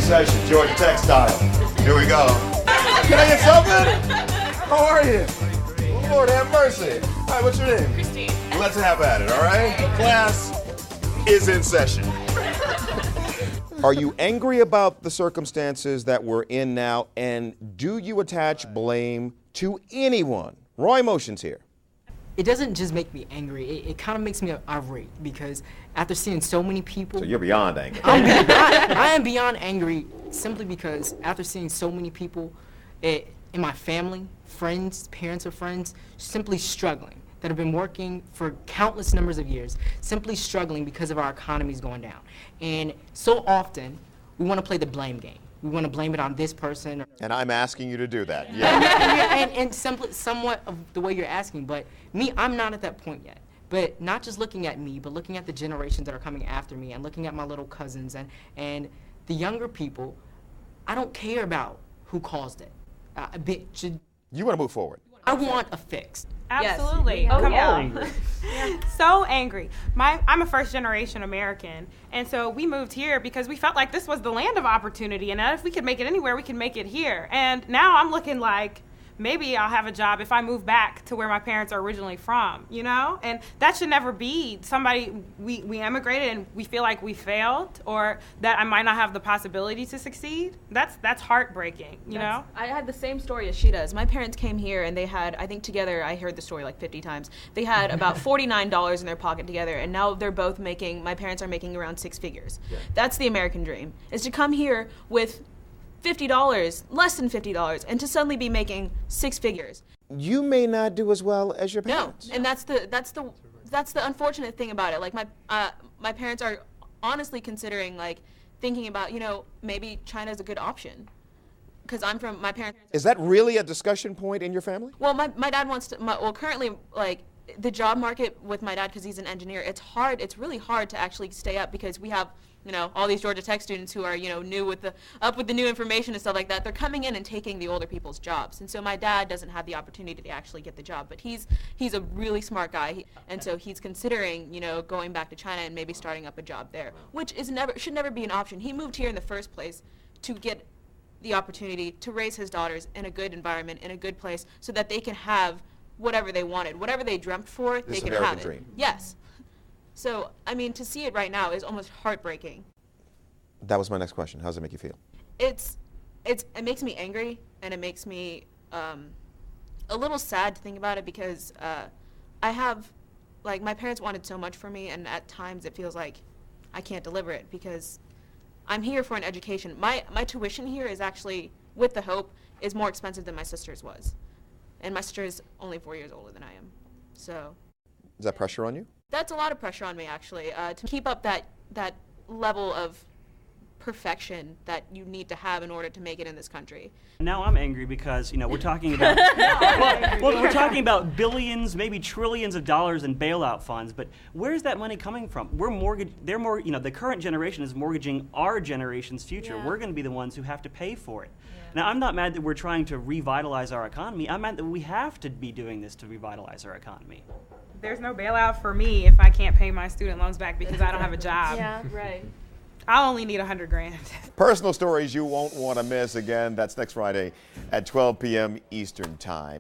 session, Georgia Tech style. Here we go. Can I get something? How are you? Lord have mercy. All right, what's your name? Christine. Let's have at it, all right? Class is in session. Are you angry about the circumstances that we're in now, and do you attach blame to anyone? Raw emotions here. It doesn't just make me angry, it kind of makes me irate, because after seeing so many people... So you're beyond angry. I am beyond angry simply because after seeing so many people in my family, friends, parents of friends, simply struggling, that have been working for countless numbers of years, simply struggling because of our economies going down. And so often, we want to play the blame game. We want to blame it on this person. And I'm asking you to do that. Yeah. and simply, somewhat of the way you're asking, but me, I'm not at that point yet. But not just looking at me, but looking at the generations that are coming after me, and looking at my little cousins and the younger people. I don't care about who caused it. You want to move forward. I want a fix. Absolutely. Yes. Come Yeah. on. So angry. I'm a first generation American, and so we moved here because we felt like this was the land of opportunity, and that if we could make it anywhere, we can make it here. And now I'm looking like maybe I'll have a job if I move back to where my parents are originally from, you know? And that should never be somebody, we emigrated and we feel like we failed, or that I might not have the possibility to succeed. That's heartbreaking, you know? I had the same story as she does. My parents came here and they had, I think together, I heard the story like 50 times, they had about $49 in their pocket together, and now they're both making, my parents are making around 6 figures. Yeah. That's the American dream, is to come here with $50, less than $50, and to suddenly be making 6 figures. You may not do as well as your parents. No, and that's the unfortunate thing about it. Like my parents are honestly considering, like, thinking about, you know, maybe China's a good option. Because I'm from, my parents. Is that really a discussion point in your family? Well, my dad wants to, well, currently, like, the job market with my dad, because he's an engineer, it's really hard to actually stay up, because we have, you know, all these Georgia Tech students who are, you know, up with the new information and stuff like that. They're coming in and taking the older people's jobs. And so my dad doesn't have the opportunity to actually get the job, but he's a really smart guy. And so he's considering, you know, going back to China and maybe starting up a job there, which should never be an option. He moved here in the first place to get the opportunity to raise his daughters in a good environment, in a good place, so that they can have whatever they wanted, whatever they dreamt for, they can have it. Dream. Yes. So, I mean, to see it right now is almost heartbreaking. That was my next question. How does it make you feel? It makes me angry, and it makes me a little sad to think about it, because I have, like, my parents wanted so much for me, and at times it feels like I can't deliver it, because I'm here for an education. My tuition here is actually, with the Hope, is more expensive than my sister's was. And my sister is only 4 years older than I am. So. Is that pressure on you? That's a lot of pressure on me, actually, to keep up that level of perfection that you need to have in order to make it in this country. Now I'm angry because, you know, we're talking about well, we're talking about billions, maybe trillions of dollars in bailout funds, but where's that money coming from? The current generation is mortgaging our generation's future. Yeah. We're going to be the ones who have to pay for it. Yeah. Now, I'm not mad that we're trying to revitalize our economy. I'm mad that we have to be doing this to revitalize our economy. There's no bailout for me if I can't pay my student loans back because I don't have a job. Yeah, right. I only need $100,000. Personal stories you won't want to miss. Again, that's next Friday at 12 p.m. Eastern Time.